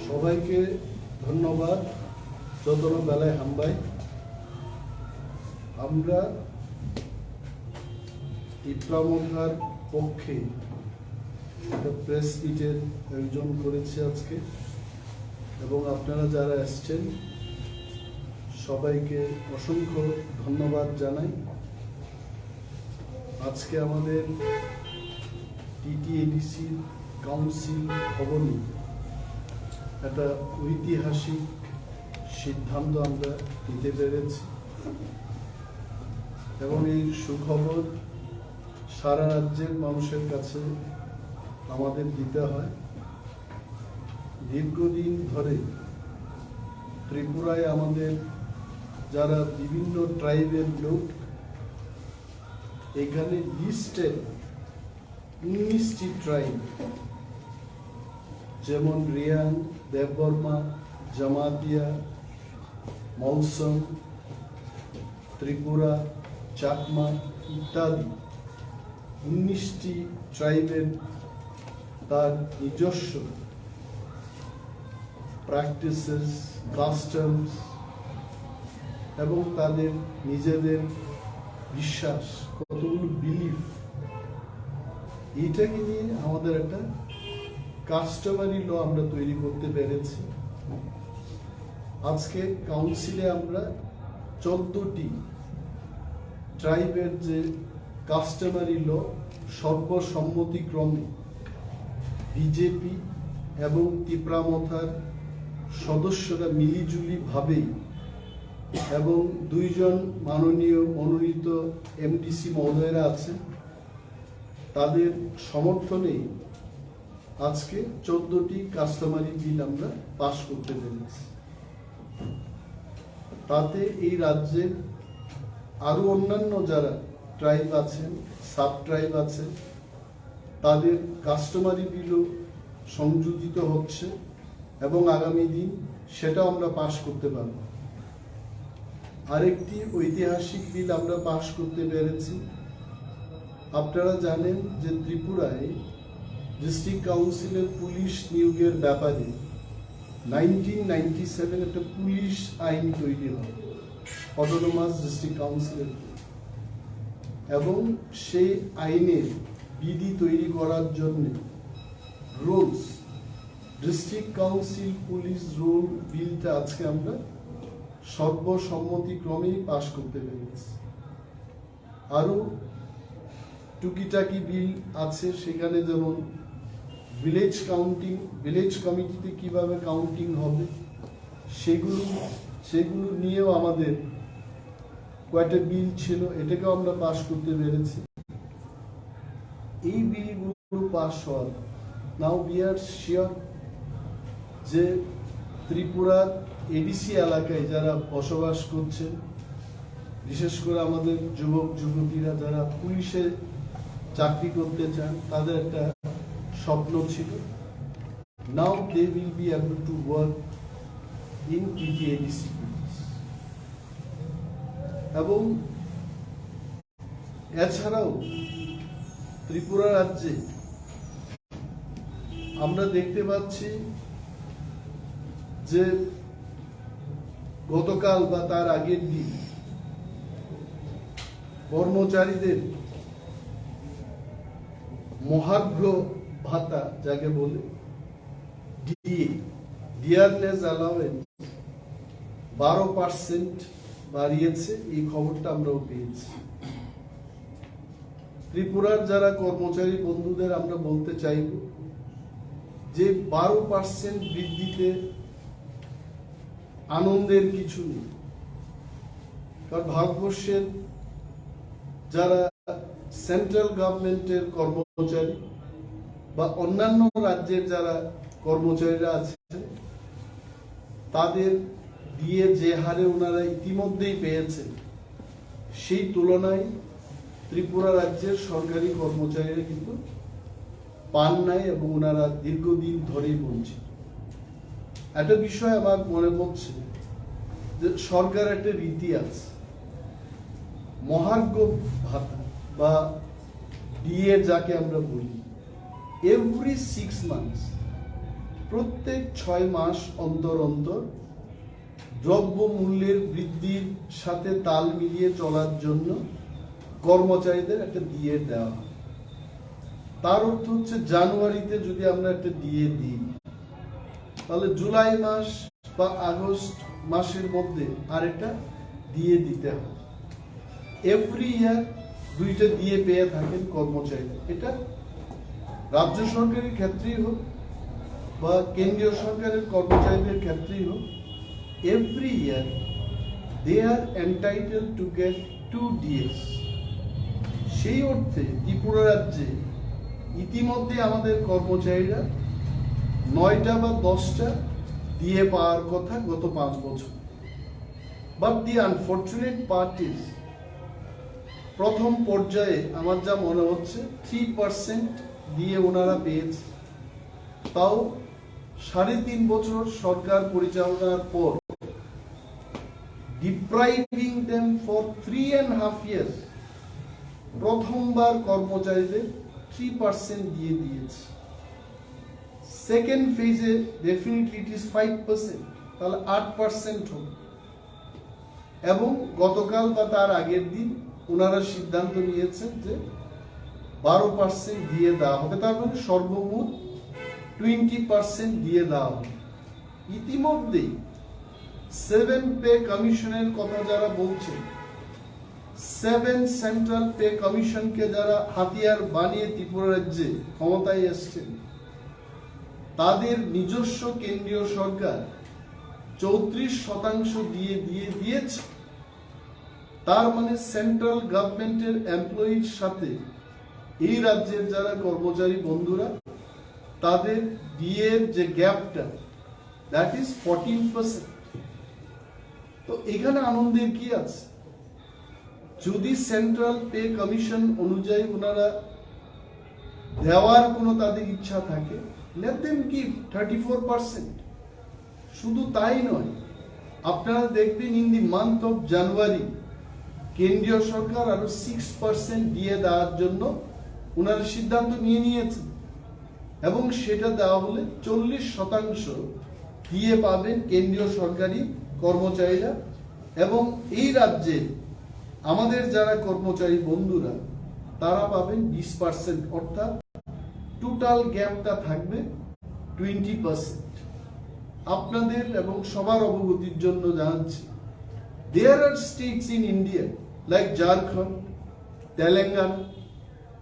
সবাইকে ধন্যবাদ। যতন বেলায় হামবাই আমরা টিপ্রা মথার পক্ষে একটা প্রেস মিটের আয়োজন করেছি আজকে, এবং আপনারা যারা এসছেন সবাইকে অসংখ্য ধন্যবাদ জানাই। আজকে আমাদের টিটিএডিসি কাউন্সিল ভবনে একটা ঐতিহাসিক সিদ্ধান্ত আমরা নিতে পেরেছি, এবং এই সুখবর সারা রাজ্যের মানুষের কাছে আমাদের দিতে হয়। দীর্ঘদিন ধরে ত্রিপুরায় আমাদের যারা বিভিন্ন ট্রাইবের লোক, এখানে লিস্টে 19টি ট্রাইব, যেমন রিয়াং, দেববর্মা, জামাতিয়া, মলসম, ত্রিপুরা, চাকমা ইত্যাদি 19টি ট্রাইবের তার নিজস্ব প্র্যাকটিসেস, কাস্টমস এবং তাদের নিজেদের বিশ্বাস, কতগুলো বিলিফ, এইটাকে নিয়ে আমাদের একটা কাস্টমারি ল আমরা তৈরি করতে পেরেছি। আজকে কাউন্সিলে আমরা 14টি ট্রাইবের যে কাস্টমারি ল সর্বসম্মতিক্রমে বিজেপি এবং টিপ্রা মথার সদস্যরা মিলিজুলি ভাবেই, এবং 2 জন মাননীয় মনোনীত এমডিসি মহোদয়রা আছেন, তাদের সমর্থনে আজকে 14টি কাস্টমারি বিল আমরা পাশ করতে পেরেছি। তাতে এই রাজ্যের আরো অন্যান্য যারা ট্রাইব আছেন, সাব ট্রাইব আছেন, তাদের কাস্টমারি বিলও সংযোজিত হচ্ছে, এবং আগামী দিন সেটাও আমরা পাশ করতে পারব। আরেকটি ঐতিহাসিক বিল আমরা পাশ করতে পেরেছি। আপনারা জানেন যে ত্রিপুরায় ডিস্ট্রিক্ট কাউন্সিলের পুলিশ নিয়োগের ব্যাপারে 1997 একটা পুলিশ আইন তৈরি হয় অটোনোমাস ডিস্ট্রিক্ট কাউন্সিলের, এবং সেই আইনের বিধি তৈরি করার জন্য rules, district council police rule বিলটা আজকে আমরা সর্বসম্মতিক্রমেই পাশ করতে পেরেছি। আরো টুকিটাকি বিল আছে সেখানে, যেমন ভিলেজ কাউন্টিং, ভিলেজ কমিটিতে কিভাবে কাউন্টিং হবে সেগুলো নিয়েও আমাদের কয়েকটা বিল ছিল, এটাকেও আমরা পাশ করতে পেরেছি। এই বিলগুলো পাশ হওয়ার নাও উই আর শিওর যে ত্রিপুরার এডিসি এলাকায় যারা বসবাস করছেন, বিশেষ করে আমাদের যুবক যুবতীরা যারা পুলিশে চাকরি করতে চান, তাদের একটা স্বপ্ন ছিল, now they will be able to work in TTADC. এবং এছাড়াও ত্রিপুরা রাজ্যে আমরা দেখতে পাচ্ছি যে গতকাল বা তার আগের দিন কর্মচারীদের মহার্ঘ ভাতা, যাকে বলে ডিএ, ডিয়ারনেস অ্যালাওয়েন্স 12% বাড়িয়েছে। এই খবরটা আমরাও পেয়েছি। ত্রিপুরার যারা কর্মচারী বন্ধুদের আমরা বলতে চাইব যে 12% বৃদ্ধিতে আনন্দের কিছু নেই, কারণ ভারতবর্ষের যারা সেন্ট্রাল গভর্নমেন্টের কর্মচারী বা অন্যান্য রাজ্যের যারা কর্মচারীরা আছেন, তাদের দিয়ে যে হারে ওনারা ইতিমধ্যেই পেয়েছেন, সেই তুলনায় ত্রিপুরা রাজ্যের সরকারি কর্মচারীরা কিন্তু পান নাই, এবং ওনারা দীর্ঘদিন ধরেই বঞ্চিত। একটা বিষয় আমার মনে পড়ছে যে সরকার একটা রীতি আছে, মহার্ঘ ভাতা বা ডিএ যাকে আমরা বলি, এভরি 6 মান্থস, প্রত্যেক 6 মাস অন্তর অন্তর দ্রব্য মূল্যের বৃদ্ধির সাথে তাল মিলিয়ে চলার জন্য কর্মচারীদের একটা ডিএ দেওয়া হয়। তার অর্থ হচ্ছে জানুয়ারিতে যদি আমরা একটা ডিএ দিই, তাহলে জুলাই মাস বা আগস্ট মাসের মধ্যে আরেকটা ডিএ দিতে হয়। এভরি ইয়ার 2টা ডিএ পেয়ে থাকেন কর্মচারীরা। এটা রাজ্য সরকারের ক্ষেত্রেই হোক বা কেন্দ্রীয় সরকারের কর্মচারীদের ক্ষেত্রেই হোক, every year they are entitle to get 2 DAs. সেই অর্থে ত্রিপুরা রাজ্যে ইতিমধ্যে আমাদের কর্মচারীরা 9টা বা 10টা ডিএ পাওয়ার কথা গত 5 বছর। But the unfortunate part is, প্রথম পর্যায়ে আমার যা মনে হচ্ছে 3% দিয়ে ওনারা পেয়েছে, তাও 3.5 বছর সরকার পরিচালনার পর, ডিপ্রাইভিং দেম ফর 3.5 years, প্রথমবার কর্মচারীদের 3% দিয়ে দিয়েছে। সেকেন্ড ফেজে ডেফিনেটলি ইট ইজ 5%, তাহলে 8% হবে। এবং গতকাল বা তার আগের দিন ওনারা সিদ্ধান্ত নিয়েছেন যে 12% দিয়ে দেওয়া হবে, তার মানে সর্বমোট 20% দিয়ে দেওয়া হবে। ইতিমধ্যেই 7 পে কমিশনের কথা যারা বলছেন, 7 সেন্ট্রাল পে কমিশনকে যারা হাতিয়ার বানিয়ে ত্রিপুরা রাজ্যে ক্ষমতায় এসছেন, তাদের নিজস্ব কেন্দ্রীয় সরকার 34% দিয়ে দিয়েছে। তার মানে সেন্ট্রাল গভর্নমেন্টের এমপ্লয়ির সাথে এই রাজ্যের যারা কর্মচারী বন্ধুরা, তাদের ডিএর যে গ্যাপটা, দ্যাট ইজ 14%। তো এখানে আনন্দের কি আছে? যদি সেন্ট্রাল পে কমিশন অনুযায়ী ওনারা দেওয়ার কোনো তাদের ইচ্ছা থাকে, let them give 34%। শুধু তাই নয়, আপনারা দেখবেন in the month of January কেন্দ্রীয় সরকার আরো 6% দিয়ে দেওয়ার জন্য ওনারা সিদ্ধান্ত নিয়েছেন, এবং সেটা দেওয়া হলে 40% দিয়ে পাবেন কেন্দ্রীয় সরকারি কর্মচারীরা। এবং এই রাজ্যে আমাদের যারা কর্মচারী বন্ধুরা, তারা পাবেন 20%, অর্থাৎ টোটাল গ্যাপটা থাকবে 20%। আপনাদের এবং সবার অবগতির জন্য জানাচ্ছি, there are states in India like Jharkhand, Telangana,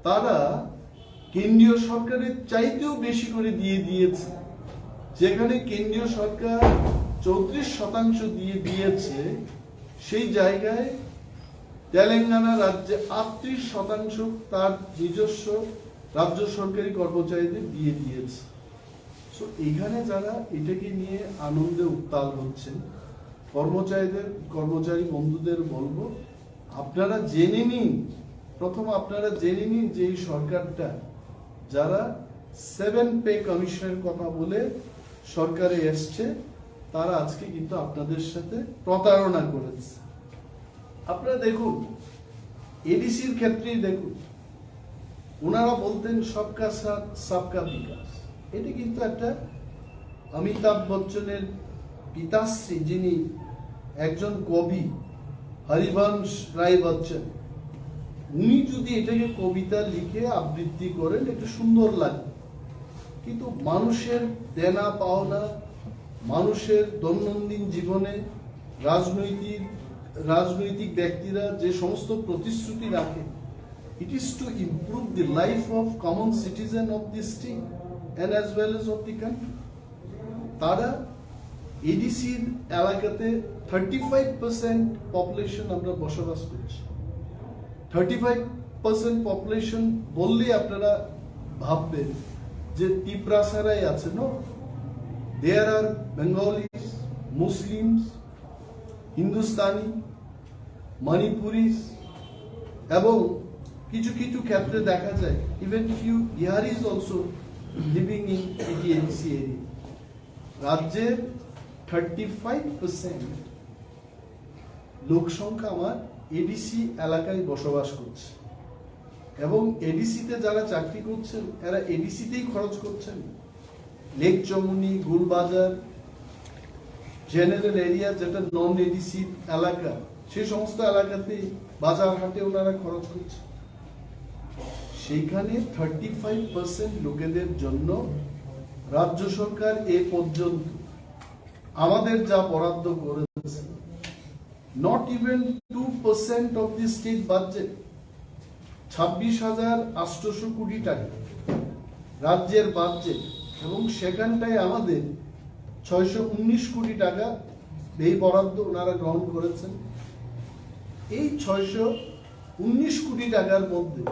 তারা কেন্দ্রীয় সরকারের চাইতেও বেশি করে দিয়ে দিয়েছে। যেখানে কেন্দ্রীয় সরকার 34% দিয়ে দিয়েছে, সেই জায়গায় তেলেঙ্গানা রাজ্যে 38% তার নিজস্ব রাজ্য সরকারি কর্মচারীদের দিয়ে দিয়েছে। সো এখানে যারা এটাকে নিয়ে আনন্দে উত্তাল হচ্ছেন, কর্মচারী বন্ধুদের বলবো, আপনারা জেনে নিন, আপনারা জেনে নিন যে এই সরকারটা যারা 7 পে কমিশনের কথা বলে সরকারে এসছে, তারা আজকে কিন্তু আপনাদের সাথে প্রতারণা করেছে। আপনারা দেখুন, এডিসির ক্ষেত্রেই দেখুন, ওনারা বলতেন সবকা সাথ সবকা বিকাশ। এটা কিন্তু একটা অমিতাভ বচ্চনের পিতাশ্রী, যিনি একজন কবি, হরিবংশ রায় বচ্চন, উনি যদি এটাকে কবিতা লিখে আবৃত্তি করেন, একটু সুন্দর লাগে। কিন্তু মানুষের দেনা পাওনা, মানুষের দৈনন্দিন জীবনে রাজনৈতিক ব্যক্তিরা যে সমস্ত প্রতিশ্রুতি রাখে, it is to improve the life of common citizen of this state and as well as of the country. তারা এডিসির এলাকাতে 35% পপুলেশন আমরা বসবাস করছি। 35% পপুলেশন বললেই আপনারা ভাববেন যে টিপ্রা ছাড়াই আছে। No, there are Bengalis, Muslims, Hindustanis, Manipuris, এবং কিছু কিছু ক্ষেত্রে দেখা যায় even few Biharis also living in ADC area. রাজ্যের 35% লোক সংখ্যা আমার এডিসি এলাকায় বসবাস করছে। এবং এডিসিতে যারা চাকরি করছেন এরা এডিসিতেই খরচ করছেন। লেক চমুনি, গুলবাজার, জেনারেল এরিয়া যেটা নন এডিসি এলাকা, সেই সমস্ত এলাকাতে বাজার হাটে ওনারা খরচ করছে। সেইখানে 35% লোকেদের জন্য রাজ্য সরকার এ পর্যন্ত আমাদের যা বরাদ্দ করেছে, not even 2% of the state budget, 26,800 কোটি টাকা রাজ্যের বাজেট, এবং সেখানটায় আমাদের 619 কোটি টাকা এই বরাদ্দ ওনারা গ্রহণ করেছেন। এই 619 কোটি টাকার মধ্যে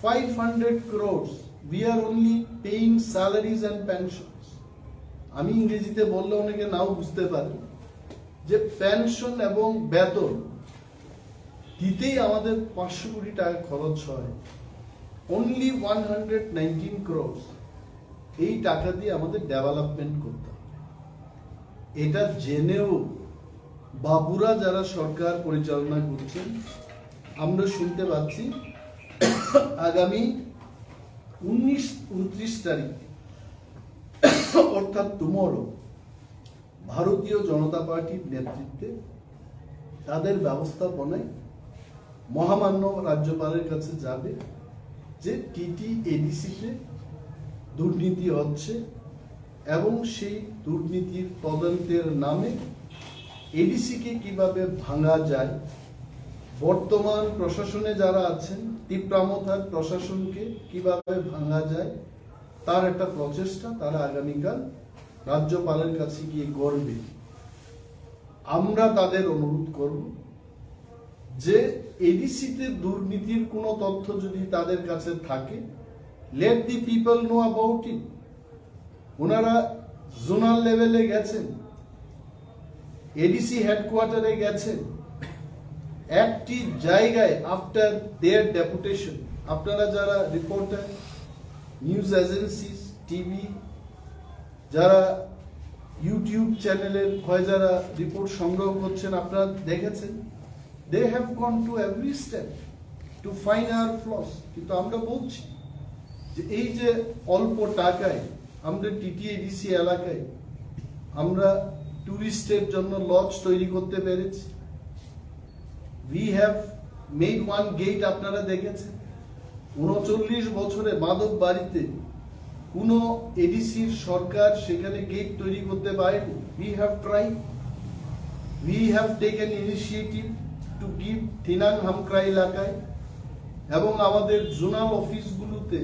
500 crores we are only paying salaries and pensions. আমি ইংরেজিতে বললে অনেকে নাও বুঝতে পারে যে পেনশন এবং বেতন দিতেই আমাদের 500 কোটি টাকা খরচ হয়। অনলি 119 crores এই টাকা দিয়ে আমাদের ডেভেলপমেন্ট করতে হবে। এটা জেনেও বাবুরা যারা সরকার পরিচালনা করছেন, আমরা শুনতে পাচ্ছি আগামী 19-29 তারিখ অর্থাৎ টুমরো ভারতীয় জনতা পার্টির নেতৃত্বে তাদের ব্যবস্থাপনায় মহামান্য রাজ্যপালের কাছে যাবে যে টিটি এডিসিতে দুর্নীতি হচ্ছে এবং সেই দুর্নীতির তদন্তের নামে এডিসিকে কিভাবে ভাঙা যায়, বর্তমান প্রশাসনে যারা আছেন তিপ্রা মথার প্রশাসনকে কিভাবে ভাঙা যায় তার একটা প্রচেষ্টা তারা আগামীকাল রাজ্যপালের কাছে গিয়ে করবে। আমরা তাদের অনুরোধ করব যে এডিসিতে দুর্নীতির কোনো তথ্য যদি তাদের কাছে থাকে, late the people know about it. ওনারা জোনাল লেভেলে গেছেন, এডিসি হেডকোয়ার্টারে গেছেন, একটি জায়গায় আফটার দেয়ার ডেপুটেশন, আপনারা যারা রিপোর্টার, নিউজ এজেন্সিস, টিভি, যারা ইউটিউব চ্যানেলের হয় যারা রিপোর্ট সংগ্রহ করছেন, আপনারা দেখেছেন, they have gone to every step to find our flaws. কিন্তু আমরা বলছি যে এই যে অল্প টাকায় আমরা টিটিএডিসি এলাকায় আমরা টুরিস্টের জন্য লজ তৈরি করতে পেরেছি। We have made one gate, আপনারা দেখেছেন। 39 বছরে মাদক বাড়িতে কোন এডিসির সরকার সেখানে গেট তৈরি করতে পারেনি। We have tried, we have taken initiative to give থিনাং হামক্রা এলাকায় এবং আমাদের জোনাল অফিসগুলোতে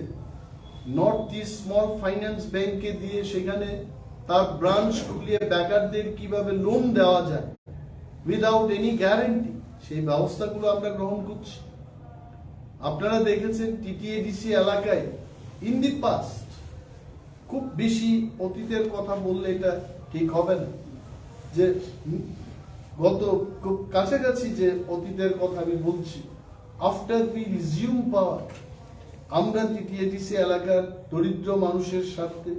নর্থ ইস্ট স্মল ফাইন্যান্স ব্যাংকে দিয়ে সেখানে তার ব্রাঞ্চ খুলিয়ে ব্যাকারদের কিভাবে লোন দেওয়া যায় উইদাউট এনি গ্যারান্টি, সেই ব্যবস্থাগুলো আমরা গ্রহণ করছি। আপনারা দেখেছেন টিটিএডিসি এলাকায় ইন দি পাস্ট, খুব বেশি অতীতের কথা বললে এটা ঠিক হবে না, যে গত খুব কাছাকাছি যে অতীতের কথা আমি বলছি, আফটার উই রিজিউম পাওয়ার, আমরা টিটিএডিসি এলাকার দরিদ্র মানুষের সাথে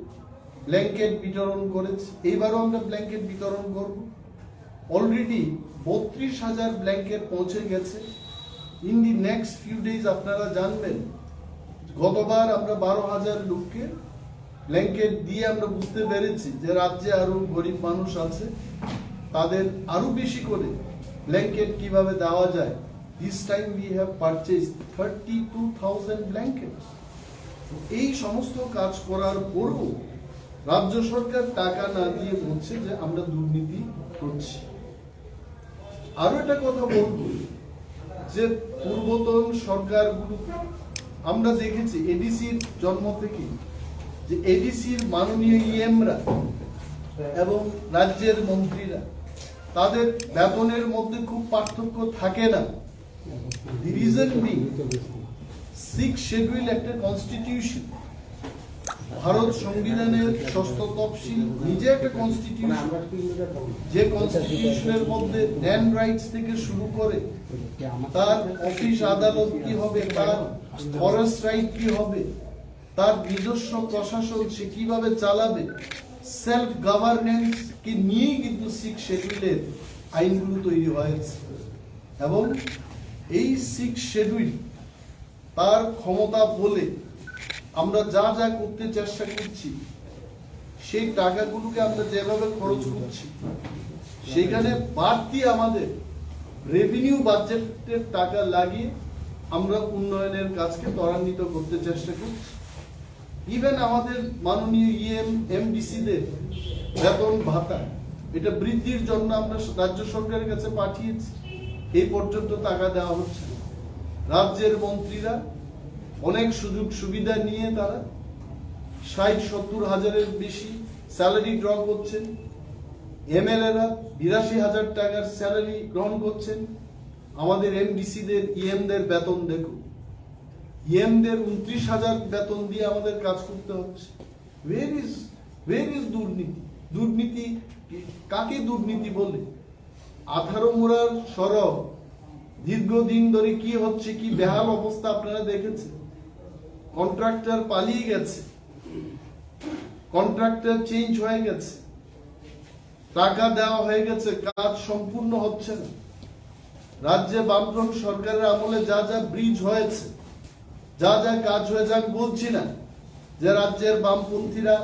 ব্ল্যাঙ্কেট বিতরণ করেছি। এইবারও আমরা ব্ল্যাঙ্কেট বিতরণ করব। অলরেডি 32,000 ব্ল্যাঙ্কেট পৌঁছে গেছে। In the next few days আপনারা জানবেন, গতবার আমরা 12,000 লোককে ব্ল্যাঙ্কেট দিয়ে আমরা বুঝতে পেরেছি যে রাজ্যে আরো গরিব মানুষ আছে, তাদের আরো বেশি করে ব্ল্যাঙ্কেট কিভাবে দেওয়া যায়। This time we have purchase 32,000 blankets। এই সমস্ত কাজ করার পরও রাজ্য সরকার টাকা না দিয়ে বলছে যে আমরা দুর্নীতি করছি। আরো একটা কথা বলবো যে পূর্বতন সরকারগুলো আমরা দেখেছি এডিসির জন্ম থেকে যে এডিসির মাননীয় ইএমরা এবং রাজ্যের মন্ত্রীরা তাদের বেতনের মধ্যে খুব পার্থক্য থাকে না। The reason being, 6th schedule একটা কনস্টিটিউশন, ভারত সংবিধানের ষষ্ঠ তফসিল নিজে একটা কনস্টিটিউশন, যে কনস্টিটিউশনের মধ্যে ল্যান্ড রাইটস থেকে শুরু করে তার অফিস আদালত কি হবে, তার ফরেস্ট রাইট কি হবে, তার নিজস্ব প্রশাসন সে কিভাবে চালাবে, সেলফ গভর্নেন্স কে নিয়েই কিন্তু 6th শিডিউলের আইনগুলো তৈরি হয়েছে। এবং এই 6th শিডিউল তার ক্ষমতা বলে আমরা যা যা করতে চেষ্টা করছি, সেই টাকাগুলোকে আমরা যেভাবে খরচ করছি, সেখানে বাড়তি আমাদের রেভিনিউ বাজেটের টাকা লাগিয়ে আমরা উন্নয়নের কাজকে ত্বরান্বিত করতে চেষ্টা করছি। ইভেন আমাদের মাননীয় এমডিসিদের বেতন ভাতা এটা বৃদ্ধির জন্য আমরা রাজ্য সরকারের কাছে পাঠিয়েছি, এই পর্যন্ত টাকা দেওয়া হচ্ছে না। রাজ্যের মন্ত্রীরা অনেক সুযোগ সুবিধা নিয়ে তারা ৬০-৭০ হাজারের বেশি স্যালারি ড্র করছেন। এমএলএরা ৮২,০০০ টাকার স্যালারি গ্রহণ করছেন। আমাদের এমডিসিদের ইএমদের বেতন দেখুন, ইএমদের ২৯,০০০ বেতন দিয়ে আমাদের কাজ করতে হচ্ছে। ওয়ের ইজ দুর্নীতি? দুর্নীতি কাকে দুর্নীতি বলে? ১৮ মুড়ার সড়ক দীর্ঘদিন ধরে কি হচ্ছে, কি বেহাল অবস্থা আপনারা দেখেছেন। কন্ট্রাক্টর পালিয়ে গেছে, কন্ট্রাক্টর চেঞ্জ হয়ে গেছে, টাকা দেওয়া হয়ে গেছে, কাজ সম্পূর্ণ হচ্ছে না। রাজ্যে বামফ্রন্ট সরকারের আমলে যা যা ব্রিজ হয়েছে, যা যা কাজ হয়েছে, আমি বলছি না যে রাজ্যের বামপন্থীরা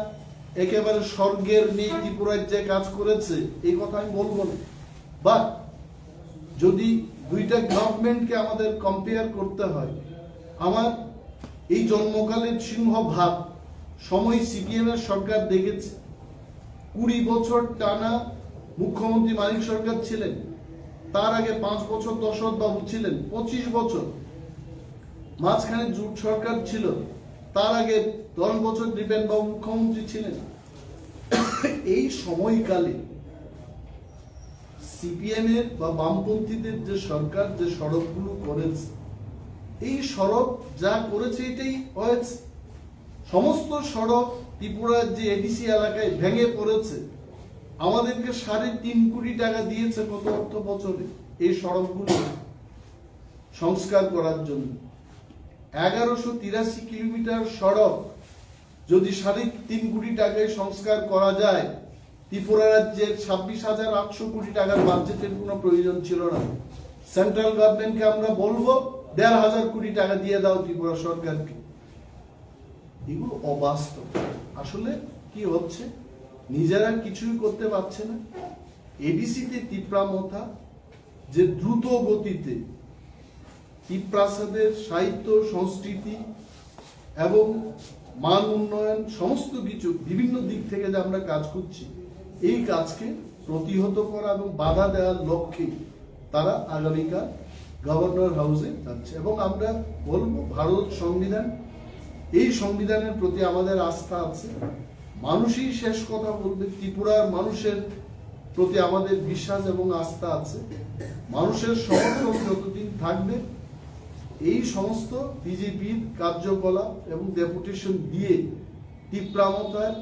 একেবারে স্বর্গের নেই ত্রিপুরায় যে কাজ করেছে, এই কথা আমি বলবো না। বাট যদি দুইটা গভর্নমেন্টকে আমাদের কম্পেয়ার করতে হয়, আমার এই জন্মকালের সিংহ ভাব সময় সিপিএম এর সরকার দেখেছে। ২০ বছর টানা মুখ্যমন্ত্রী মানিক সরকার ছিলেন, তার আগে 5 বছর দশরথ বাবু ছিলেন, 25 বছর। মাঝখানে জোট সরকার ছিল, তার আগে 10 বছর দীপেন বাবু মুখ্যমন্ত্রী ছিলেন। এই সময়কালে সিপিএম এর বা বামপন্থীদের যে সরকার যে সড়কগুলো করেছে, এই সড়ক যা করেছে এটাই হয়েছে। সমস্ত সড়ক ত্রিপুরার যে এডিসি এলাকায় ভেঙে পড়েছে, আমাদেরকে ৩.৫ কোটি টাকা দিয়েছে গত অর্থ বছরে এই সড়কগুলো সংস্কার করার জন্য। ১১৮৩ কিলোমিটার সড়ক যদি ৩.৫ কোটি টাকায় সংস্কার করা যায়, ত্রিপুরা রাজ্যের ২৬,৮০০ কোটি টাকার বাজেটের কোনো প্রয়োজন ছিল না। সেন্ট্রাল গভর্নমেন্টকে আমরা বলবো ১,৫০০ কোটি টাকা দিয়ে দাও ত্রিপুরা সরকারকে। এগুলো অবাস্তব। আসলে কি হচ্ছে, নিজেরা কিছুই করতে পারছে না। এডিসিতে টিপ্রা মথা যে দ্রুত গতিতে টিপ্রাসাদের সাহিত্য সংস্কৃতি এবং মান উন্নয়ন সমস্ত কিছু বিভিন্ন দিক থেকে যে আমরা কাজ করছি, এই কাজকে প্রতিহত করা এবং বাধা দেওয়ার লক্ষ্যে তারা আগামীকাল গভর্নর হাউসে যাচ্ছে। এবং আমরা বলবো, ভারত সংবিধান, এই সংবিধানের প্রতি আমাদের আস্থা আছে। মানুষই শেষ কথা বলবে। ত্রিপুরার মানুষের প্রতি আমাদের বিশ্বাস এবং আস্থা আছে। মানুষের সমর্থন যতদিন থাকবে, এই সমস্ত বিজেপির কার্যকলাপ এবং ডেপুটেশন দিয়ে টিপ্রা মথার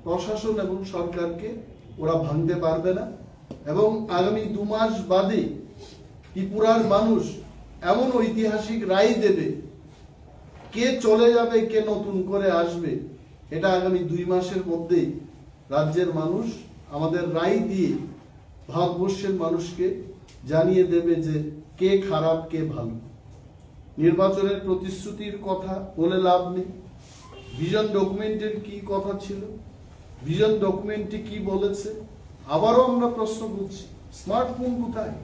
প্রশাসন এবং সরকারকে ওরা ভাঙতে পারবে না। এবং আগামী 2 মাস বাদে ত্রিপুরার মানুষ এমন ঐতিহাসিক রায় দেবে, কে চলে যাবে, কে নতুন করে আসবে, এটা আগামী 2 মাসের মধ্যেই রাজ্যের মানুষ আমাদের রায় দিয়ে ভারতবর্ষের মানুষকে জানিয়ে দেবে যে কে খারাপ কে ভালো। নির্বাচনের প্রতিশ্রুতির কথা বলে লাভ নেই। ভিশন ডকুমেন্টের কি কথা ছিল, ভিশন ডকুমেন্টে কি বলেছে, আবারও আমরা প্রশ্ন করছি, স্মার্টফোন কোথায়,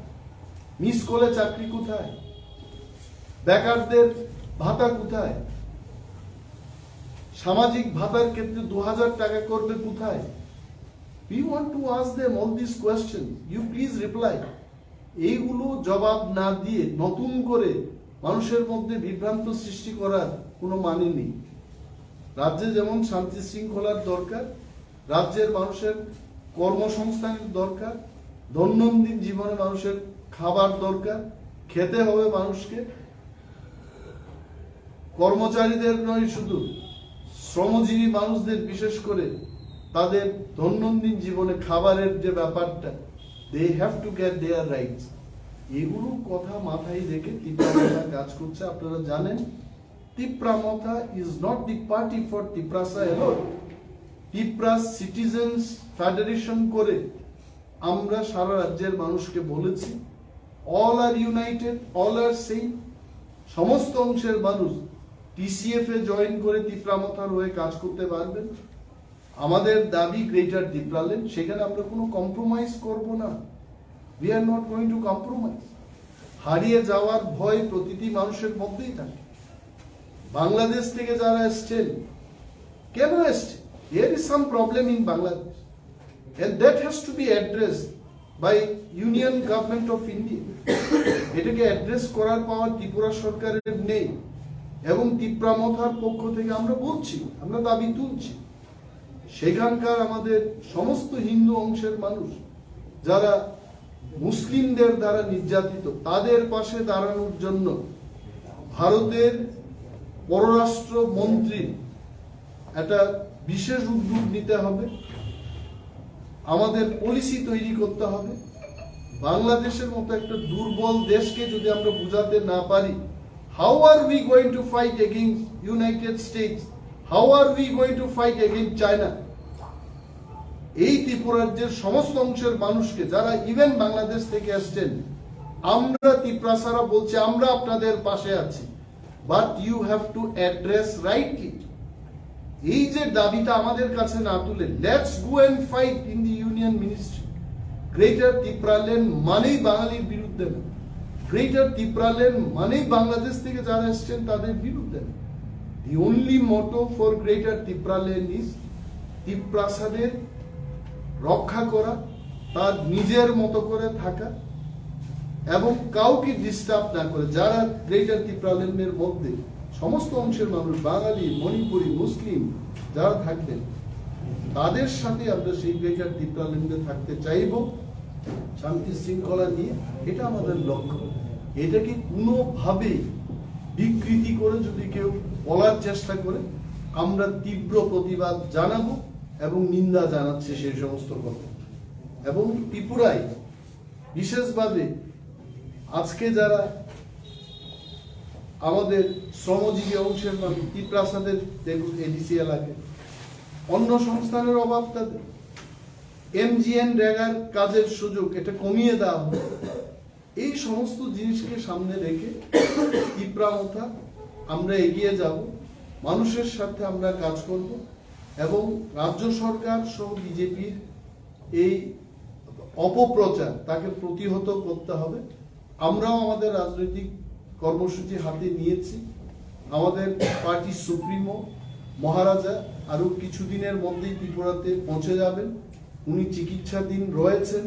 মিস কলে চাকরি কোথায়, বেকারদের ভাতা কোথায়, সামাজিক ভাতার ক্ষেত্রে ২০০০ টাকা করবে কোথায়? We want to ask them all these questions. You please reply. এইগুলো জবাব না দিয়ে নতুন করে মানুষের মধ্যে বিভ্রান্ত সৃষ্টি করার কোনো মানে নেই। রাজ্যে যেমন শান্তি শৃঙ্খলার দরকার, রাজ্যের মানুষের কর্মসংস্থানের দরকার, দৈনন্দিন জীবনে মানুষের খাবার দরকার, খেতে হবে মানুষকে। কর্মচারীদের নয়, শুধু শ্রমজীবী মানুষদের, বিশেষ করে তাদের দৈনন্দিন জীবনে খাবারের যে ব্যাপারটা, they have to get their rights. এগুলো কথা মাথায় রেখে টিপ্রা মথা কাজ করছে। আপনারা জানেন, Tipra Motha is not the party for Tiprasa alone. Tipra citizens federation করে আমরা সারা রাজ্যের মানুষকে বলেছি, all are united, all are same. সমস্ত অংশের মানুষ TCF এ জয়েন করে তিপ্রা মথার হয়ে কাজ করতে পারবেন। আমাদের দাবি গ্রেটার টিপ্রাল্যান্ড, সেখানে আমরা কোনো কম্প্রোমাইজ করব না। We are not going to compromise. হারিয়ে যাওয়ার ভয় প্রতিটি মানুষের মধ্যেই থাকে। বাংলাদেশ থেকে যারা এসছেন, কেন এসছে? There is some problem in Bangladesh and that has to be addressed by Union Government of India. এটাকে অ্যাড্রেস করার পাওয়ার ত্রিপুরা সরকারের নেই এবং তিপ্রা মথার পক্ষ থেকে আমরা বলছি, আমরা দাবি তুলছি সেখানকার আমাদের সমস্ত হিন্দু অংশের মানুষ যারা মুসলিমদের দ্বারা নির্যাতিত, তাদের পাশে দাঁড়ানোর জন্য ভারতের পররাষ্ট্র মন্ত্রী একটা বিশেষ উদ্যোগ নিতে হবে। আমাদের পলিসি তৈরি করতে হবে। বাংলাদেশের মতো একটা দুর্বল দেশকে যদি আমরা বুঝাতে না পারি, how are we going to fight against United states, how are we going to fight against China? এই ত্রিপুরাজ্যের সমস্ত অংশের মানুষকে, যারা ইভেন বাংলাদেশ থেকে আসছেন, আমরা ত্রিপুরাসারা বলছি আমরা আপনাদের পাশে আছি, but you have to address rightly. এই যে দাবিটা আমাদের কাছে না তুলে, let's go and fight in the union ministry. Greater Tripuraland মানেই বাঙালির বিরুদ্ধে না, গ্রেটার ত্রিপুরাল্যান্ড মানেই বাংলাদেশ থেকে যারা এসছেন তাদের বিরুদ্ধে না। The only motto for greater Tipraland is ত্রিপ্রাসাদের রক্ষা করা, তার নিজের মতো করে থাকা এবং কাউকে ডিস্টার্ব না করে। যারা গ্রেটার ত্রিপুরাল্যান্ডের মধ্যে সমস্ত অংশের মানুষ, বাঙালি, মণিপুরি, মুসলিম যারা থাকবেন, তাদের সাথে আমরা সেই গ্রেটার ত্রিপুরাল্যান্ডে থাকতে চাইব শান্তি শৃঙ্খলা নিয়ে। এটা আমাদের লক্ষ্য। এটাকে কোনোভাবেই বিকৃতি করে যদি কেউ বলার চেষ্টা করে, আমরা তীব্র প্রতিবাদ জানাবো এবং নিন্দা জানাচ্ছি সেই সমস্ত কথা। এবং ত্রিপুরায় বিশেষভাবে আজকে যারা আমাদের শ্রমজীবী অংশের মানুষ, ত্রিপ্রাসাদের দেখুন এডিসি এলাকায় অন্য সংস্থানের অভাব, তাদের MGN রেগার কাজের সুযোগ এটা কমিয়ে দেওয়া হবে। এই সমস্ত জিনিসকে সামনে রেখে তিপ্রা মথা আমরা এগিয়ে যাব, মানুষের সাথে আমরা কাজ করব এবং রাজ্য সরকার সহ বিজেপির এই অপপ্রচার তাকে প্রতিহত করতে হবে। আমরাও আমাদের রাজনৈতিক কর্মসূচি হাতে নিয়েছি। আমাদের পার্টি সুপ্রিমো মহারাজা আরো কিছুদিনের মধ্যেই ত্রিপুরাতে পৌঁছে যাবেন। উনি চিকিৎসাধীন রয়েছেন।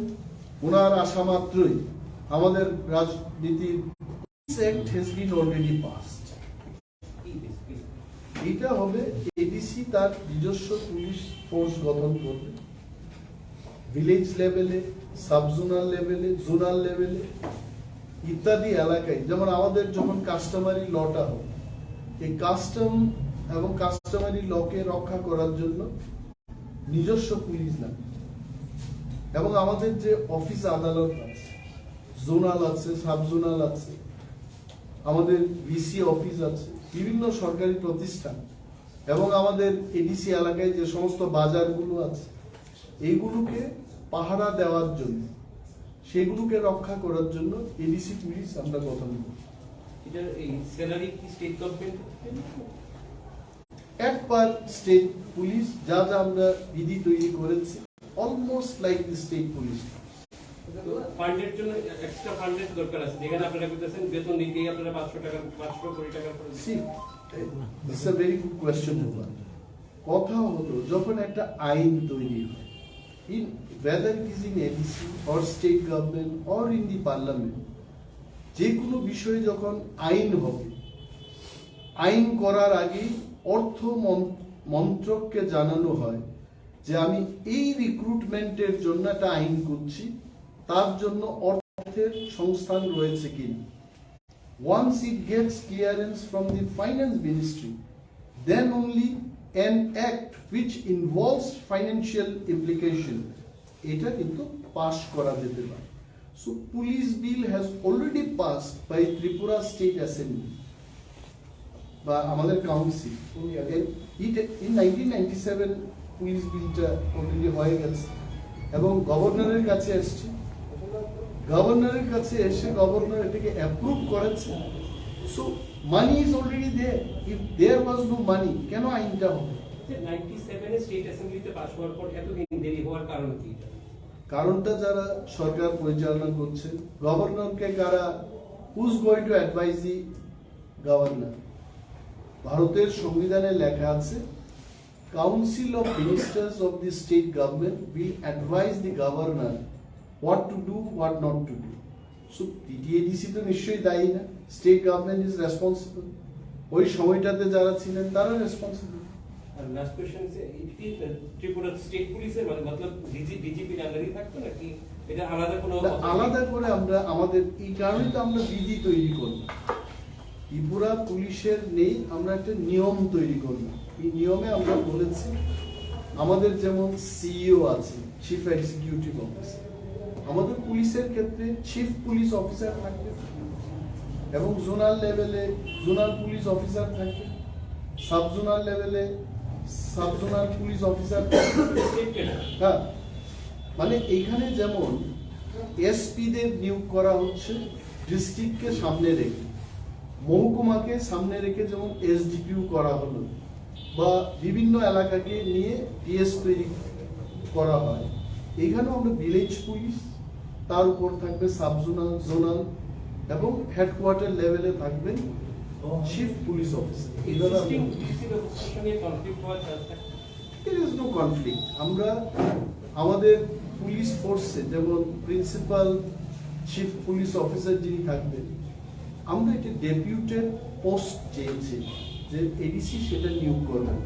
ওনার আশা মাত্রই আমাদের রাজনীতির act has been already passed. এটা হবে এডিসি তার নিজস্ব পুলিশ ফোর্স গঠন করবে, ভিলেজ লেভেলে, সাবজোনাল লেভেলে, জোনাল লেভেলে ইত্যাদি এলাকায়। যেমন আমাদের যখন কাস্টমারি লটা হবে, এই কাস্টম এবং কাস্টমারি লকে রক্ষা করার জন্য নিজস্ব পুলিশ লাগবে এবং আমাদের যে অফিস আদালত আছে, জোনাল আছে, সাবজোনাল আছে, আমাদের ভিসি অফিস আছে, বিভিন্ন সরকারি প্রতিষ্ঠান এবং আমাদের এডিসি এলাকায় যে সমস্ত বাজারগুলো আছে, এইগুলোকে পাহারা দেওয়ার জন্য, সেগুলোকে রক্ষা করার জন্য এডিসি পুলিশ আমরা গঠন করি। এটার এই স্যালারি কি স্টেট গভর্নমেন্ট এক পার স্টেট পুলিশ, যা যা আমরা বিধি তৈরি করেছি, almost like the state police. ফান্ডের জন্য এক্সট্রা ফান্ডের দরকার আছে, যেখানে আপনারা বলতেছেন বেতন দিতেই আপনারা 500 টাকা 500 কোটি টাকা করে। C this is a very good question. কথা হলো যখন একটা আইন তৈরি হয়, in whether it is in ADC or state government or in the parliament, যে কোনো বিষয়ে যখন আইন হবে, আইন করার আগে অর্থ মন্ত্রককে জানানো হয় যে আমি এই রিক্রুটমেন্টের জন্য একটা আইন করছি, তার জন্য অর্থের সংস্থান রয়েছে কিনা। Once it gets clearance from the finance ministry, then only an act which involves financial implication এটা কিন্তু পাস করা যেতে পারে। So police bill has already passed by Tripura State Assembly বা আমাদের কাউন্সিল। In 1997 পুলিশ বিলটা অলরেডি হয়ে গেছে এবং গভর্নরের কাছে এসেছে। গভর্নরের কাছে এসে গভর্নর এটাকে অ্যাপ্রুভ করেছে। So money is already there. If there was no money, কেন আইনটা হবে? 97 এ স্টেট অ্যাসেম্বলিতে পাস হওয়ার পর এতদিন দেরি হওয়ার কারণ কি? কারণটা যারা সরকার পরিচালনা করছে, গভর্নরকে কারা, who's going to advise the governor? ভারতের সংবিধানে লেখা আছে, council of ministers of the state government will advise the governor what to do, what not to do. So TTADC তো নিশ্চয়ই দায়ী না, স্টেট গভর্নমেন্ট ইজ রেসপন্সিবল। ওই সময়টাতে যারা ছিলেন তারা রেসপন্সিবল। আর লাস্ট কোশ্চেন ত্রিপুরা স্টেট পুলিশের মতলব ডিজিপির আন্ডারই থাকতো নাকি এটা আলাদা কোনো? আলাদা করে আমরা আমাদের এই কারণে তো আমরা বিধি তৈরি করব। ত্রিপুরা পুলিশের নেই, আমরা একটা নিয়ম তৈরি করব। এই নিয়মে আমরা বলেছি আমাদের যেমন সিইও আছে, চিফ এক্সিকিউটিভ অফিসার, আমাদের পুলিশের ক্ষেত্রে চিফ পুলিশ অফিসার থাকবে এবং জোনাল লেভেলে জোনাল পুলিশ অফিসার থাকবে, সাব জোনাল লেভেলে সাব জোনাল পুলিশ অফিসার থাকবে। হ্যাঁ, মানে এইখানে যেমন এসপিদের নিয়োগ করা হচ্ছে ডিস্ট্রিক্টকে সামনে রেখে, মহকুমাকে সামনে রেখে যেমন এসডিপিউ করা হলো, বা বিভিন্ন এলাকাকে নিয়ে পিএস তৈরি করা হয়, এখানেও আমরা ভিলেজ পুলিশ, তার উপর থাকবে সাব জোনাল, জোনাল এবং হেডকোয়ার্টার লেভেলে থাকবেন chief police officer. There is no conflict. আমরা আমাদের পুলিশ ফোর্সে যেমন প্রিন্সিপাল চিফ পুলিশ অফিসার যিনি থাকবেন, আমরা একটা ডেপুটেড পোস্ট চেয়েছি যে এডিসি সেটা নিয়োগ করবেন।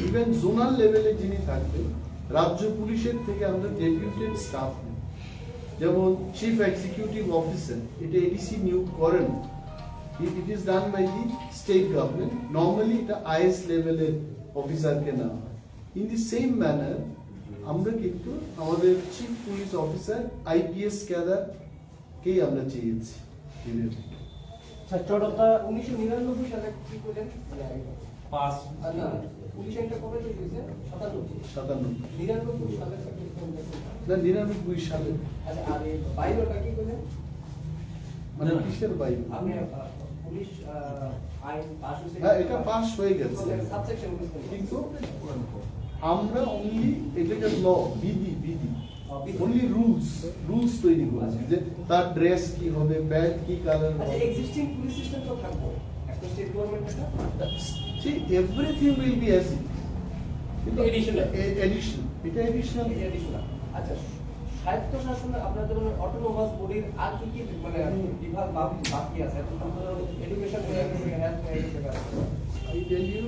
ইভেন জোনাল লেভেলে যিনি থাকবেন, রাজ্য পুলিশের থেকে আমরা ডেপুটেড স্টাফ নিই, যেমন চিফ এক্সিকিউটিভ অফিসার, এটা এডিসি নিয়োগ করেন। It is done by the state government. Normally এটা IS লেভেলের অফিসারকে নেওয়া হয়। In the same manner আমরা কিন্তু আমাদের চিফ পুলিশ অফিসার আইপিএস ক্যাডারকেই আমরা চেয়েছি। সচ্চরতা 1999 সালে কি করেন? পাস না, পুলিশ একটা কবে তৈরি হয়েছে? 97 99 সালে না 99 সালে। আচ্ছা, আর এই বাইরেটা কি করেন? মানে কিসের বাইরে? আপনি পুলিশ আইন পাস হয়েছে? হ্যাঁ, এটা পাস হয়ে গেছে, সাবসেকশন কিন্তু আমরা অনলি এটাকে ল, বিধি অনলি রুলস তৈরি করেছি যে তার ড্রেস কি হবে, ব্যাগ কি কালার আচ্ছা, হবে। এক্সিস্টিং পুলিশ সিস্টেম তো থাকবে একটা স্টেট গভর্নমেন্ট এটা। See, everything will be as it. Additional. এটা additional. আচ্ছা, স্বায়ত্ত শাসনে আপনাদের অটোনোমাস বডির আর কি কি মানে বিভাগ বাকি আছে? Education, health, I tell you,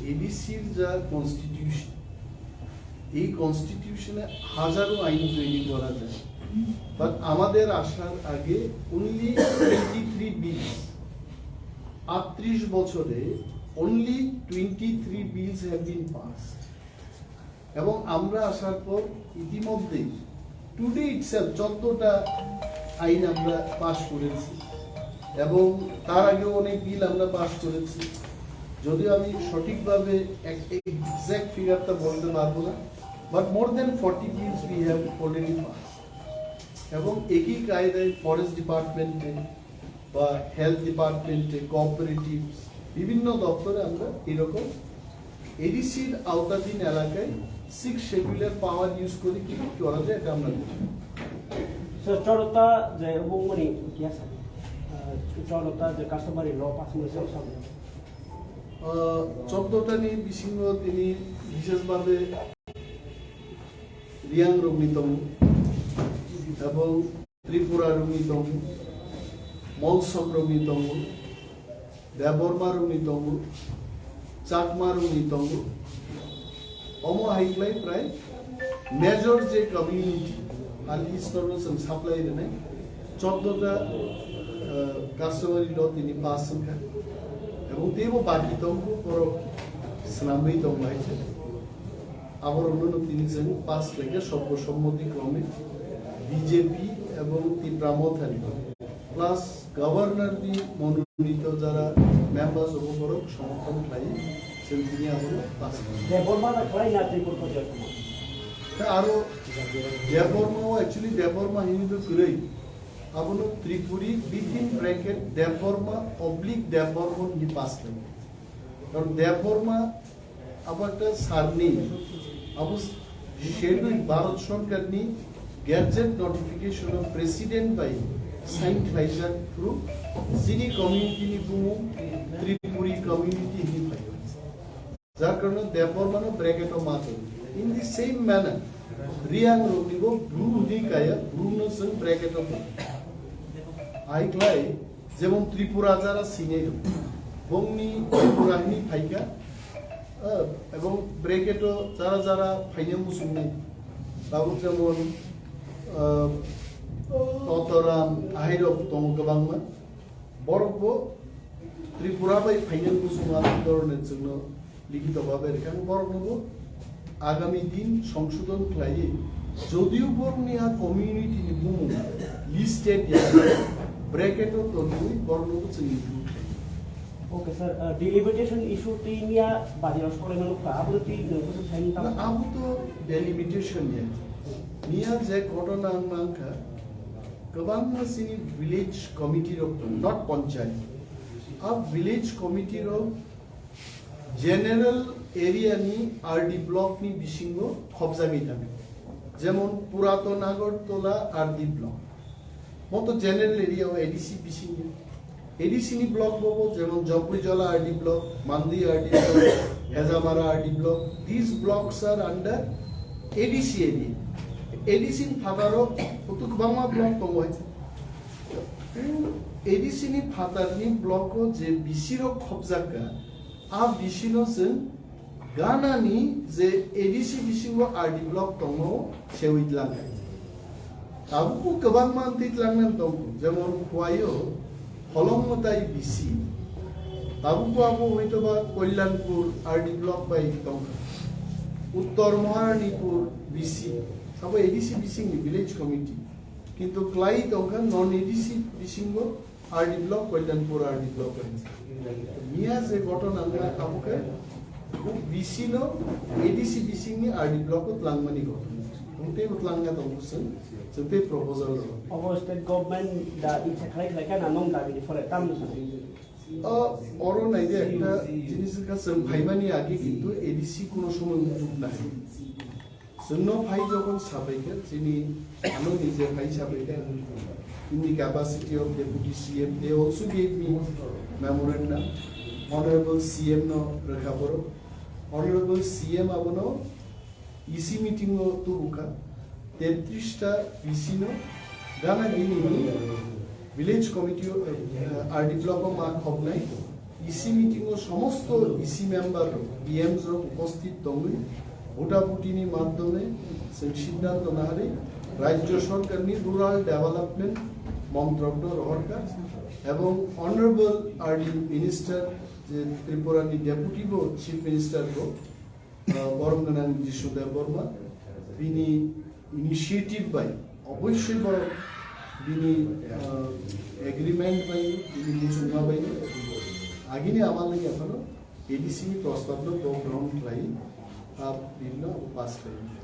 ADC's যা কনস্টিটিউশন, এই কনস্টিটিউশনে হাজারো আইন তৈরি করা যায়, বাট আমাদের আসার আগে অনলি 23 বিলস, 38 বছরে only 23 bills have been passed. এবং আমরা আসার পর ইতিমধ্যে টুডে ইটসেলফ 14টা আইন আমরা পাস করেছি, এবং তার আগেও অনেক বিল আমরা পাস করেছি। যদিও আমি সঠিকভাবে এক্সাক্ট ফিগারটা বলতে পারবো না, but more than 40 bills we have already pass. এবং একই কায়দায় ফরেস্ট ডিপার্টমেন্টে বা হেলথ ডিপার্টমেন্টে, কোঅপারেটিভস, বিভিন্ন দপ্তরে আমরা এরকম এডিসির আওতাধীন এলাকায় 6 শিডিউলের পাওয়ার ইউজ করে কি করা যায় এটা আমরা দেখি। সচ্চরতা যে উপমনি কি আছে? সচ্চরতা যে কাস্টমারি ল পাস হয়েছে সামনে 14টা নিয়ে বিসিংহ তিনি বিশেষভাবে রিয়াং অন্যতম, এবং ত্রিপুরার অন্যতম, মলসম অন্যতম, দেববর্মার অন্যতম, চাকমার অন্যতম, হাইকলাই প্রায় মেজর যে কমিউনিটি আর ইস্টার্ন সাপ্লাই নেই 14টা কাস্টমারি ল তিনি পাস সংখ্যা এবং তেও বাকি তঙ্গ পর স্নামই তঙ্গ আছে আবার অন্যান্য তিনজন পাস থেকে সর্বসম্মতি ক্রমে বিজেপি এবং টিপ্রা মথা প্লাস গভর্নর দি মনোনীত যারা মেম্বার্স উপরক সমর্থন পাই তিনি আবার পাস দেববর্মাটা খাই না ত্রিপুর পর্যন্ত আরো দেববর্মা অ্যাকচুয়ালি দেববর্মা হিন্দু করেই abono Tripuri within bracket Deforma oblique Deformon ni pass kami. Karon Deforma abata sarni abu schedule Bharat Sarkar ni gadget notification of president by signed Pfizer through Zini community ni bumu Tripuri community ni Pfizer. যার কারণে Deforma no bracket of Motha. In the same manner, Riang Rotibo Blue Nikaya Bruno Sun bracket of I clay যেমন ত্রিপুরা যারা সিনে বংনি ত্রিপুরানি ফাইকা এবং ব্রেকেটও যারা যারা ফাইনে মুসুমনি বাবু যেমন ততরাম আহিরব দङ गोबांमोन बरफबो Tripura by final মুসুম আন্দোলনের জন্য লিখিতভাবে রেখাং বরফবো আগামী দিন সংশোধন খাইয়ে যদিও বর্ণিয়া community ni bumu listed ya bracket of the বর্ণবো চিনি Okay, sir. Delimitation issue tinia badi raskole manuka. Abu ti nunggu time না tam. আবু তো ডেলিমিটেশন নিয়া যে ঘটনা নাঙ্কা गोबां सिनी village committee of not panchayat अब village committee of general area ni RD block ni बिसिंगो खबजा गैतामे যেমন পুরাতন আগরতলা RD block মতো general area of ADC बिसिंगो ADC ni block bobo যেমন Jampujala RD block mandi RD block Hezamara RD block these blocks are under ADC area ADC ni ফাদারও উতুক Bangla block তো হয়েছে ADC ni father ni block যে বিসিরো খবজাকা আ বিসিনো जों গানানি যে ADC বিসিঙ্গো RD ব্লক দङ সেউইদলাং তাবু गोबां মানতিতলাংনান দङ যেমন কোয়ায়ো হলংমতাই বিসি তাবু আবু হয়তোবা কল্যাণপুর RD ব্লক বাই দङ উত্তর মহারানীপুর বিসি सब एडीसी बिसिंग विलेज कमिटी किंतु क्लाई दंगा नॉन एडीसी बिसिंगो RD block Kalyanpur RD block मिया जे घटना आबुके खूब बिसिनो एडीसी बिसिंग नि आरडी ब्लॉक लांगमानि घटना उनते लांगा दंगुसन जोंते proposal Ogo state government da insekrai like na nong da bidi fole tam sa. অরো নাই যে একটা জিনিসের কাছে ভাইমানি আগে কিন্তু এডিসি কোনো সময় উদ্যোগ নাই जोंनो भाई जखन साबायखर जोंनि आनो निजे भाई साबायखर in the capacity of deputy CM they also gave me memorandum honorable CM no rekhaboro honorable CM abono EC meeting o turuka 33 ta BC no gana gini village committee RD block o ma khobnai EC meeting o somosto EC member PMs ro উপস্থিত দঙ্গই ভোটাভুটিনি মাধ্যমে সিদ্ধান্ত নাহারে রাজ্য সরকার নি rural development মন্ত্রক রহরকার এবং honourable RD minister যে ত্রিপুরানি deputy গো chief minister গো বরঙ্গনান যিশুদেব বর্মা বিনি initiative by অবশ্যই বড় বিনি এগ্রিমেন্ট বাই বিনি মুসুমা বাই আগিনি আমার লাগি এখনো এডিসি প্রস্তাব গ্রহণ লাই आप बिल्लो पास करेंगे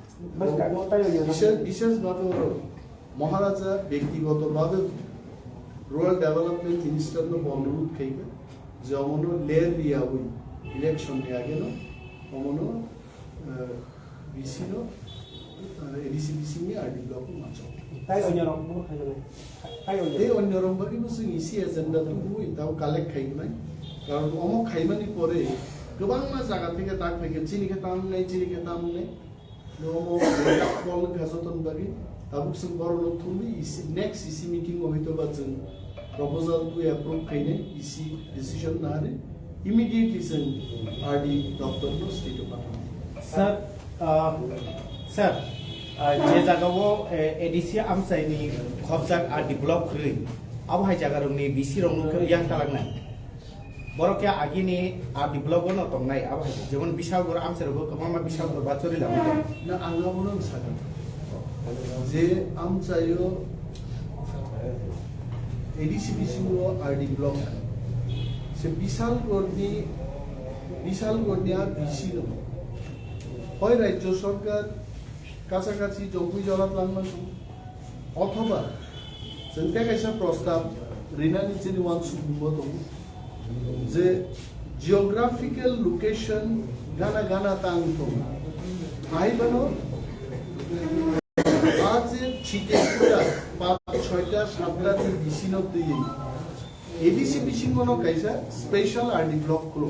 विशेषভাবে মহারাজা ব্যক্তিগতভাবে রুরাল ডেভেলপমেন্ট মিনিস্টার নো অনুরোধ খাইবে যেমন লের দিয়া হই ইলেকশন এ আগে নো অমন বিসিনো এডিসি বিসি নি আরডি ব্লক মাছ তাই অন্য রকম খাইবে তাই এই অন্য রকম বাকি বসে ইসি এজেন্ডা তো হই তাও কালেক্ট খাই নাই কারণ অমক খাইমানি পরে गोबां मा जागा থেকে তাক থেকে চিনি খেতাম নাই নমো কল গাজতন বাকি তাবুক সং বড় থুমি ইসি নেক্সট ইসি মিটিং হইতো বা जों প্রপোজাল টু অ্যাপ্রুভ খাইনে ইসি ডিসিশন না রে ইমিডিয়েটলি जों आरडी डॉक्टर नो स्टेट अफ सर जे जागावो एडिसी आमसाइनि खबजाक आरडी ब्लॉक खै अब हाय जागा रंनि बिसि रंनो यां तालांनाय बरके आगिनि आरडी ब्लॉक न तंनाय अब हाय जेमन बिसागुर आमसाइरबो गोबां बिसागुर बाचरि लामो ना आंगावनो सागा जे आमसायो एडिसी बिसिङो आरडी ब्लॉक से বিশালগড়নিয়া বিসিনো হয় রাজ্য সরকার কাছাকাছি জম্পুই জলাত লাংমান অথবা जोंते कैसा प्रस्ताव रिना नीचे वन सुबुंबो दं जे जियोग्राफिकल लोकेशन गाना गाना तांग दं आइ बनो आज छिटे पुरा 5-6টা 7টা बिसिनो दिए एडीसी बिसिनो कैसा स्पेशल आरडी ब्लॉक करो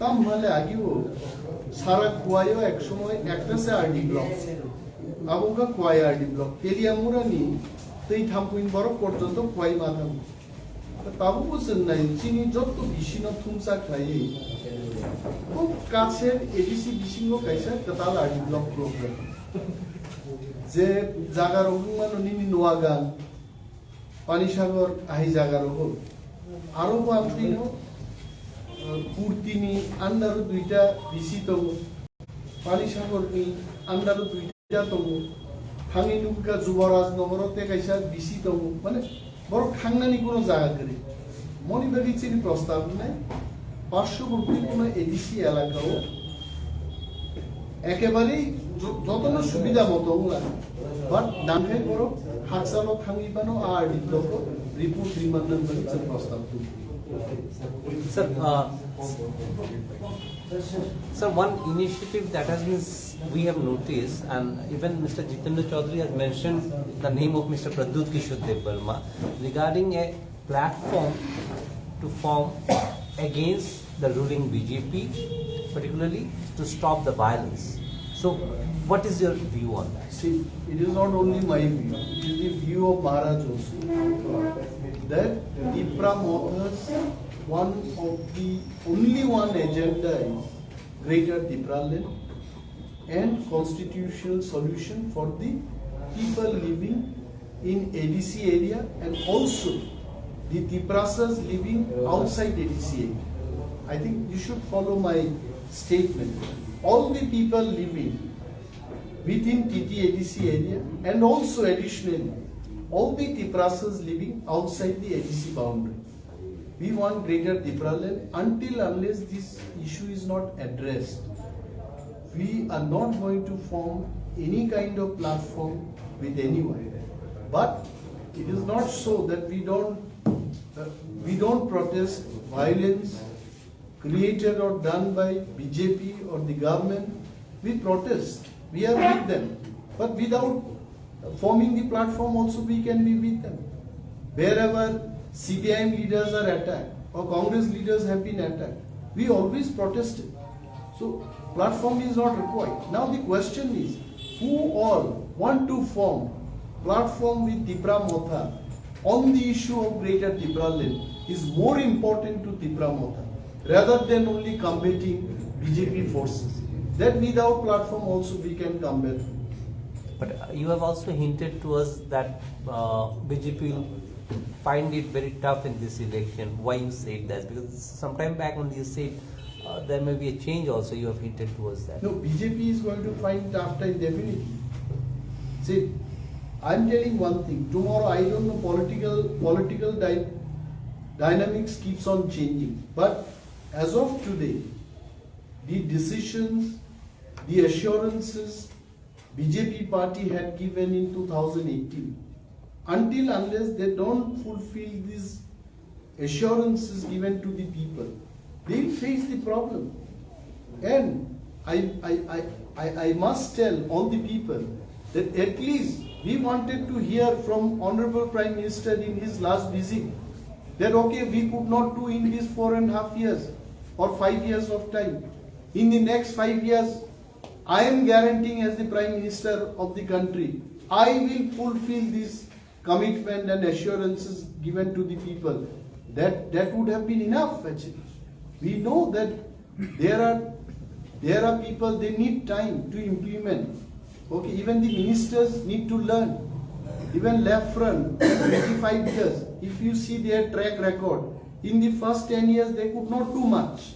तम माले आगे वो सारा कुआयो एक समय একটা से आरडी ब्लॉक আবুকা কুয়াই আরডি ব্লক তেলিয়ামুরানি তেই থামপুইন বড় পর্যন্ত কুয়াই মাথাম তাবু বুঝছেন নাই চিনি যত বিশিন থুমসা খাই খুব কাছের এডিসি বিশিঙ্গ কাইসা কাতাল আরডি ব্লক প্রোগ্রাম যে জাগার অভিমান নিনি নোয়াগান পানিসাগর আহি জাগার হল আরো পাম্পিন কুর্তিনি আন্ডারো দুইটা বিসি তঙ্গ পানিসাগরনি আন্ডারো দুইটা तंगो हांगी नुका जुबराज नगरते कैसा बिसि तंगो माने बड़ खांगनानि कोनो जायगा करे मनि बादि चिनि प्रस्ताव নাই পার্শ্ববর্তী কোনো এডিসি এলাকাও একেবারেই যতন সুবিধা মতো লাগে বাট দাঙ্গাই বড় হাকসালো খাঙ্গিবানো আর ডিপ্লক রিপোর্ট রিমান্ডার বাদি চিনি প্রস্তাব Sir, one initiative that has been we have noticed, and even Mr. Jitendra Chaudhary has mentioned the name of Mr. Pradyut Kishore Dev Verma regarding a platform to form against the ruling BJP, particularly to stop the violence. So, what is your view on that? See, it is not only my view; it is the view of Maharaj also. That Tipra Motha's one of the only one agenda is greater Tipra land and constitutional solution for the people living in ADC area and also the Tiprasas living outside ADC area. I think you should follow my statement. All the people living within TT ADC area and also additionally all the Tiprasas living outside the ADC boundary. We want greater Tipra land until unless this issue is not addressed. We are not going to form any kind of platform with anyone. But it is not so that we don't protest violence created or done by BJP or the government. We protest. We are with them. But without forming the platform also we can be with them. Wherever CPIM leaders are attacked or Congress leaders have been attacked, we always protested. So platform is not required. Now the question is, who all want to form platform with Tipra Motha on the issue of greater Tipra land is more important to Tipra Motha rather than only combating BJP forces. That without platform also we can combat. But you have also hinted to us that BJP will find it very tough in this election. Why you said that? Because some time back when you said there may be a change also, you have hinted to us that. No, BJP is going to find tough time definitely. See, I'm telling one thing. Tomorrow, I don't know, political dynamics keeps on changing. But as of today, the decisions, the assurances BJP party had given in 2018, until unless they don't fulfill these assurances given to the people, they'll face the problem. And I must tell all the people that at least we wanted to hear from Honorable Prime Minister in his last visit that okay, we could not do in these 4.5 years or 5 years of time. In the next 5 years, I am guaranteeing as the Prime Minister of the country, I will fulfill this commitment and assurances given to the people. That would have been enough actually. We know that there are people, they need time to implement. Okay, even the ministers need to learn. Even left front, 25 years, if you see their track record, in the first 10 years they could not do much.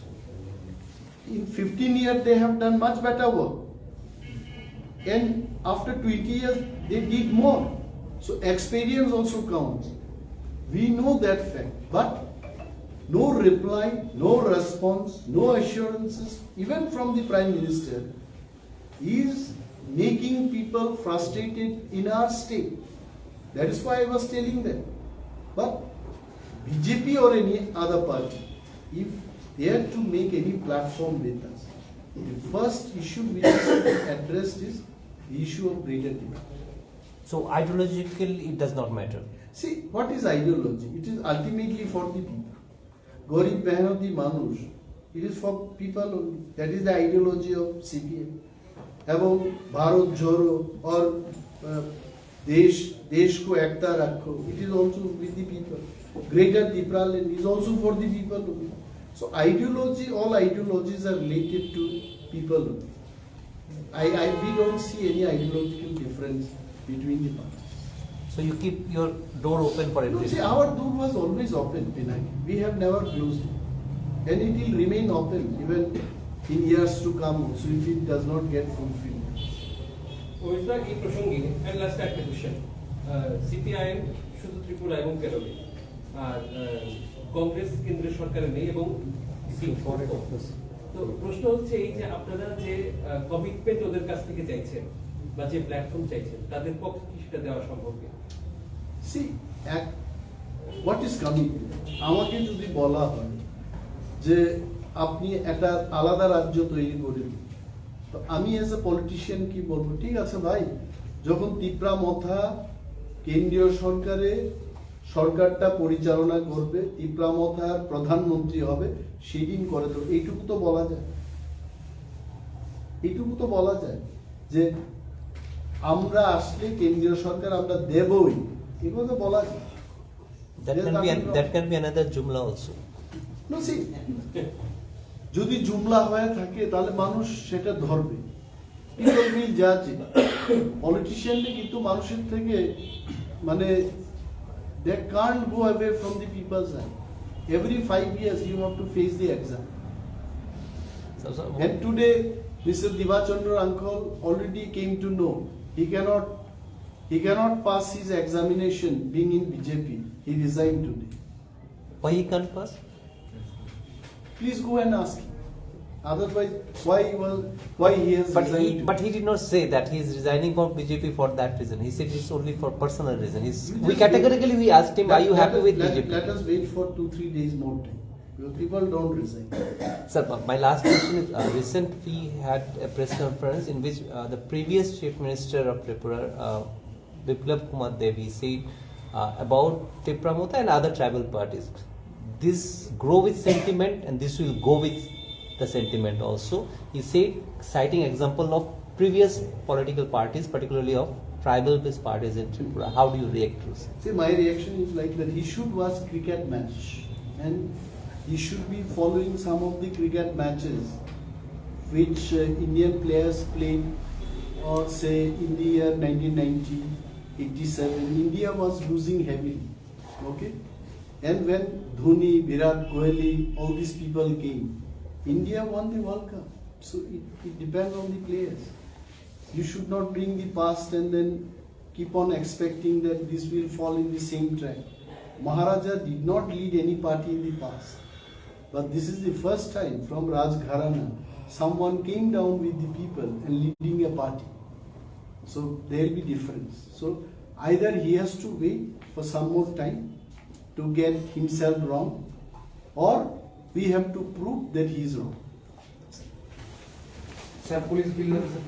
In 15 years they have done much better work. And after 20 years they did more. So experience also counts. We know that fact. But no reply, no response, no assurances, even from the Prime Minister, is making people frustrated in our state. That is why I was telling them. But BJP or any other party, if they are to make any platform with us, the first issue which is addressed is the issue of greater demand. So ideologically, it does not matter. See, what is ideology? It is ultimately for the people. Garib Mehnati Manush, it is for people only. That is the ideology of CPM. About Bharat Joro or Desh ko ekta rakho, it is also with the people. Greater Tipra Land is also for the people only. So ideology, all ideologies are related to people only. We don't see any ideological difference between the parties. So you keep your door open for No, everything. see, our door was always open, Pinaki. We have never closed it. And it will remain open even in years to come also if it does not get fulfilled. ওইটা এই প্রসঙ্গে and last একটা question CPIM শুধু ত্রিপুরা এবং কেরলে আর কংগ্রেস কেন্দ্রীয় সরকারে নেই এবং তো প্রশ্ন হচ্ছে এই যে আপনারা যে কমিটমেন্ট ওদের কাছ থেকে চাইছেন বা যে প্ল্যাটফর্ম চাইছেন তাদের পক্ষে কি সেটা দেওয়া সম্ভব কি? See, what is coming? আমাকে যদি বলা হয় যে আপনি একটা আলাদা রাজ্য তৈরি করে দিন, তো আমি এজ এ পলিটিশিয়ান কি বলবো, ঠিক আছে ভাই, যখন তিপ্রা মথা কেন্দ্রীয় সরকারটা পরিচালনা করবে, তিপ্রা মথার প্রধানমন্ত্রী হবে, সেদিন করে দেবো। এইটুকু তো বলা যায়, এইটুকু তো বলা যায় যে আমরা আসলে কেন্দ্রীয় সরকার আমরা দেবই, এগুলো তো বলা যায়। That can be another jumla also. No, see, যদি জুমলা হয়ে থাকে তাহলে মানুষ সেটা ধরবে, people will judge it. পলিটিশিয়ানরা কিন্তু মানুষের থেকে মানে they can't go away from the people's eye. Every 5 years you have to face the exam. And today Mr. Divachandra uncle already came to know he cannot pass his examination being in BJP. He resigned today. Why he can't pass? Please go and ask him. Otherwise, why he has resigned? But he did not say that he is resigning from BJP for that reason. He said it's only for personal reason. We categorically we asked him, are you happy with BJP? Let us wait for 2-3 days more time. Because people don't resign. Sir, my last question is, recent we had a press conference in which the previous Chief Minister of Tripura, Biplab Kumar Devi, said about Tipra Motha and other tribal parties. This grow with sentiment and this will go with the sentiment also. He said, citing example of previous political parties, particularly of tribal-based parties in Tripura. How do you react to this? See, my reaction is like that. He should watch cricket match and he should be following some of the cricket matches which Indian players played, or say in the year 1990, 87, India was losing heavily. Okay? And when Dhoni, Virat Kohli, all these people came, India won the World Cup. So it depends on the players. You should not bring the past and then keep on expecting that this will fall in the same track. Maharaja did not lead any party in the past. But this is the first time from Raj Gharana someone came down with the people and leading a party. So there will be difference. So either he has to wait for some more time to get himself wrong, or we have to prove that he is wrong. Sir, police bill is a